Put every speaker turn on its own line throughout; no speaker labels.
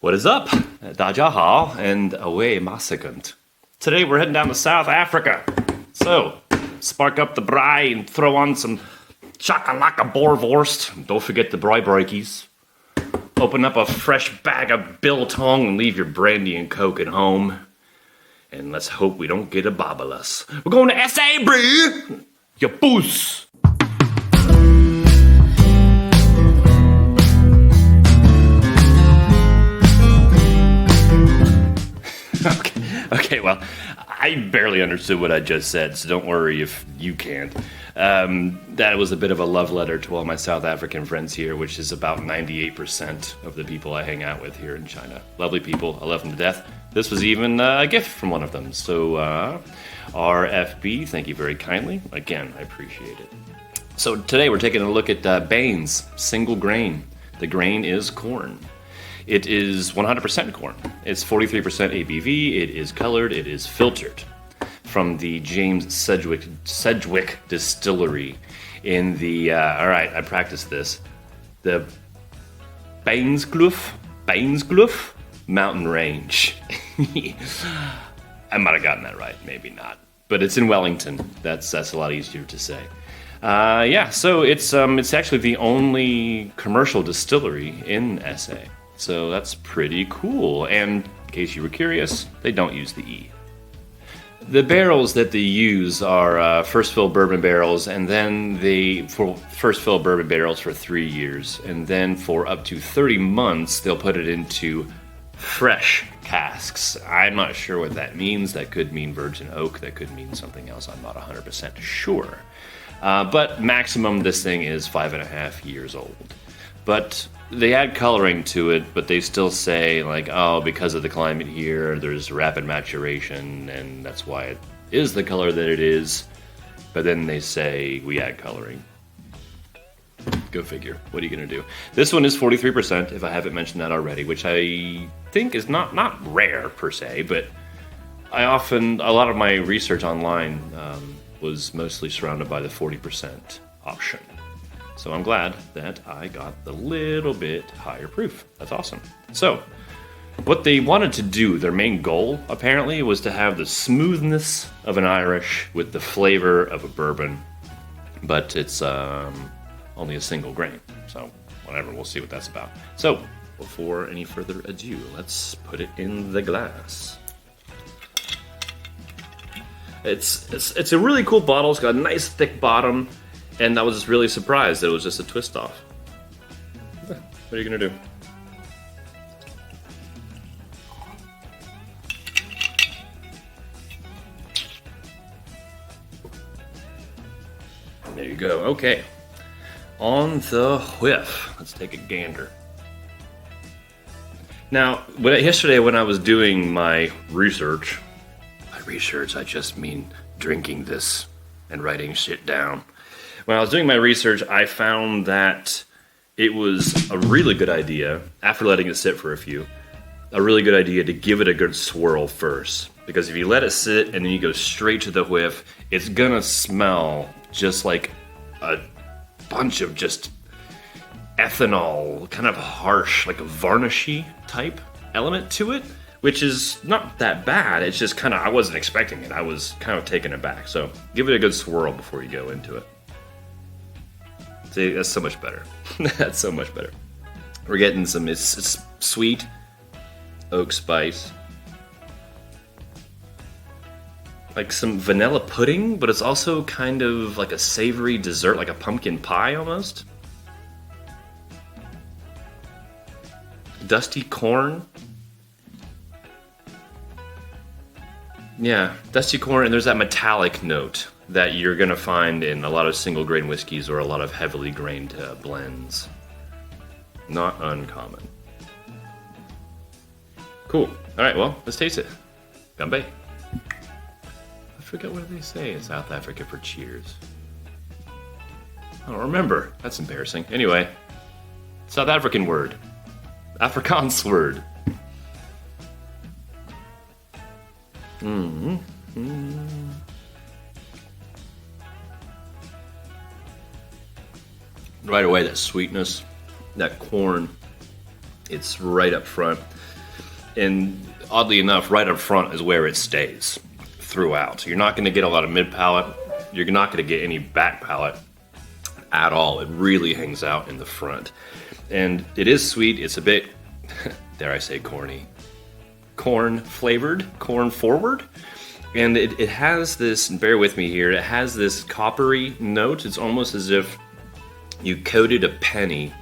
What is up? 大家好 and away massacant. Today we're heading down to South Africa. So, spark up the braai and throw on some chakalaka boerworst. Don't forget the braai breakies. Open up a fresh bag of biltong and leave your brandy and coke at home. And let's hope we don't get a babalus. We're going to SA, bro! You boos! Okay, well, I barely understood what I just said, so don't worry if you can't. That was a bit of a love letter to all my South African friends here, which is about 98% of the people I hang out with here in China. Lovely people, I love them to death. This was even a gift from one of them, so RFB, thank you very kindly. Again, I appreciate it. So today we're taking a look at Bain's single grain. The grain is corn. It is 100% corn. It's 43% ABV. It is colored. It is filtered from the James Sedgwick Distillery in the, all right, I practiced this, the Bainskloof mountain range. I might have gotten that right, maybe not. But it's in Wellington. That's a lot easier to say. Yeah, so it's actually the only commercial distillery in SA. So that's pretty cool. And in case you were curious, they don't use the E. The barrels that they use are first fill bourbon barrels, and then for first fill bourbon barrels for 3 years, and then for up to 30 months, they'll put it into fresh casks. I'm not sure what that means. That could mean virgin oak. That could mean something else. I'm not 100% sure. But maximum, this thing is 5.5 years old. But they add coloring to it, but they still say, like, oh, because of the climate here, there's rapid maturation, and that's why it is the color that it is. But then they say, we add coloring. Go figure. What are you going to do? This one is 43%, if I haven't mentioned that already, which I think is not rare, per se, but a lot of my research online was mostly surrounded by the 40% option. So I'm glad that I got the little bit higher proof. That's awesome. So what they wanted to do, their main goal, apparently, was to have the smoothness of an Irish with the flavor of a bourbon. But it's only a single grain. So whatever, we'll see what that's about. So before any further ado, let's put it in the glass. It's a really cool bottle. It's got a nice thick bottom. And I was just really surprised that it was just a twist off. What are you gonna do? There you go. Okay. On the whiff. Let's take a gander. Now, yesterday when I was doing my research, I just mean drinking this and writing shit down. When I was doing my research, I found that it was a really good idea, after letting it sit for a really good idea to give it a good swirl first. Because if you let it sit and then you go straight to the whiff, it's gonna smell just like a bunch of just ethanol, kind of harsh, like a varnishy type element to it, which is not that bad. It's just kind of, I wasn't expecting it. I was kind of taken aback. So give it a good swirl before you go into it. See, that's so much better. That's so much better. We're getting it's sweet, oak spice, like some vanilla pudding, but it's also kind of like a savory dessert, like a pumpkin pie almost. Dusty corn. Yeah, dusty corn, and there's that metallic note that you're going to find in a lot of single grain whiskeys or a lot of heavily grained blends. Not uncommon. Cool. All right, well, let's taste it. Gambay. I forget what they say in South Africa for cheers. I don't remember. That's embarrassing. Anyway, South African word. Afrikaans word. Right away, that sweetness, that corn, It's right up front. And oddly enough, right up front is where it stays throughout. You're not going to get a lot of mid palate. You're not going to get any back palate at all. It really hangs out in the front. And it is sweet. It's a bit, dare I say, corny. Corn flavored, corn forward. And it has this, and bear with me here, it has this coppery note. It's almost as if you coated a penny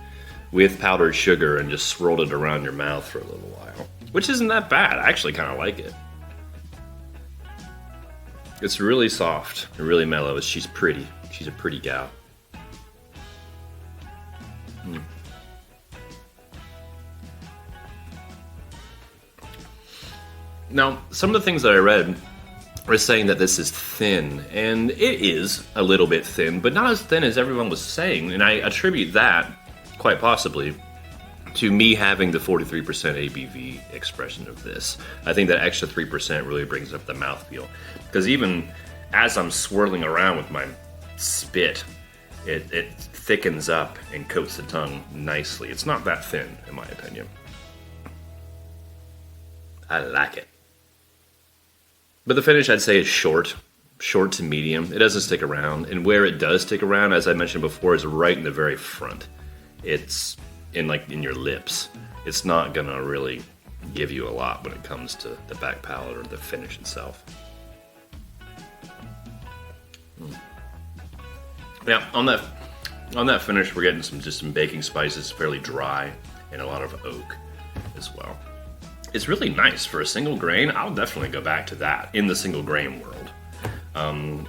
with powdered sugar and just swirled it around your mouth for a little while. Which isn't that bad. I actually kind of like it. It's really soft and really mellow. She's pretty. She's a pretty gal. Now, some of the things that I read were saying that this is thin, and it is a little bit thin, but not as thin as everyone was saying, and I attribute that, quite possibly, to me having the 43% ABV expression of this. I think that extra 3% really brings up the mouthfeel, because even as I'm swirling around with my spit, it thickens up and coats the tongue nicely. It's not that thin, in my opinion. I like it. But the finish, I'd say, is short to medium. It doesn't stick around, and where it does stick around, as I mentioned before, is right in the very front. It's in your lips. It's not gonna really give you a lot when it comes to the back palate or the finish itself. Yeah, on that finish, we're getting some baking spices, fairly dry, and a lot of oak as well. It's really nice for a single grain. I'll definitely go back to that in the single grain world.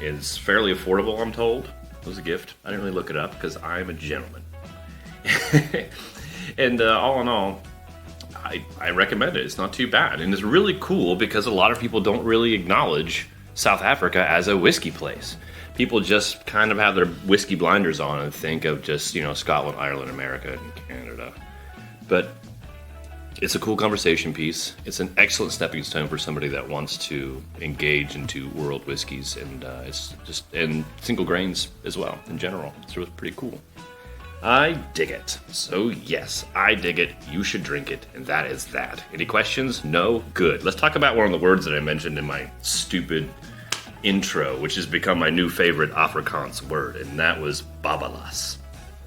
It's fairly affordable, I'm told. It was a gift. I didn't really look it up because I'm a gentleman. And all in all, I recommend it. It's not too bad. And it's really cool because a lot of people don't really acknowledge South Africa as a whiskey place. People just kind of have their whiskey blinders on and think of just, Scotland, Ireland, America, and Canada. But it's a cool conversation piece. It's an excellent stepping stone for somebody that wants to engage into world whiskeys, and and single grains as well in general. So it's pretty cool. I dig it. So yes, I dig it. You should drink it, and that is that. Any questions? No? Good. Let's talk about one of the words that I mentioned in my stupid intro, which has become my new favorite Afrikaans word, and that was babalas.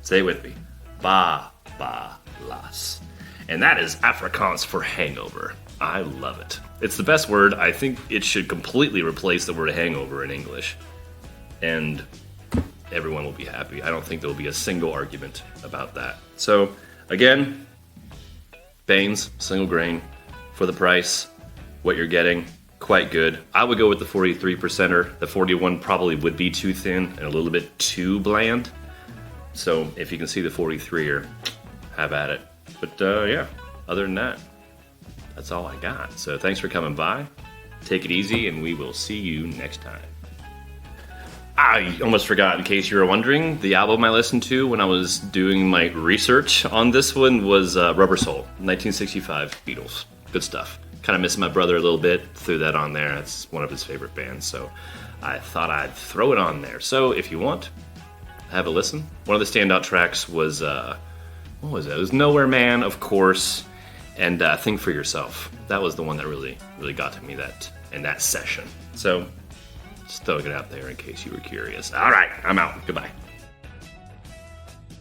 Say it with me. Babalas. And that is Afrikaans for hangover. I love it. It's the best word. I think it should completely replace the word hangover in English. And everyone will be happy. I don't think there will be a single argument about that. So, again, Bain's single grain for the price. What you're getting, quite good. I would go with the 43%er. The 41 probably would be too thin and a little bit too bland. So, if you can see the 43er, have at it. But yeah, other than that, that's all I got. So thanks for coming by. Take it easy, and we will see you next time. I almost forgot, in case you were wondering, the album I listened to when I was doing my research on this one was Rubber Soul, 1965 Beatles. Good stuff. Kind of missed my brother a little bit, threw that on there. That's one of his favorite bands, so I thought I'd throw it on there. So if you want, have a listen. One of the standout tracks was... what was it? It was Nowhere Man, of course, and Think for Yourself. That was the one that really got to me in that session. So, just throwing it out there in case you were curious. All right, I'm out. Goodbye.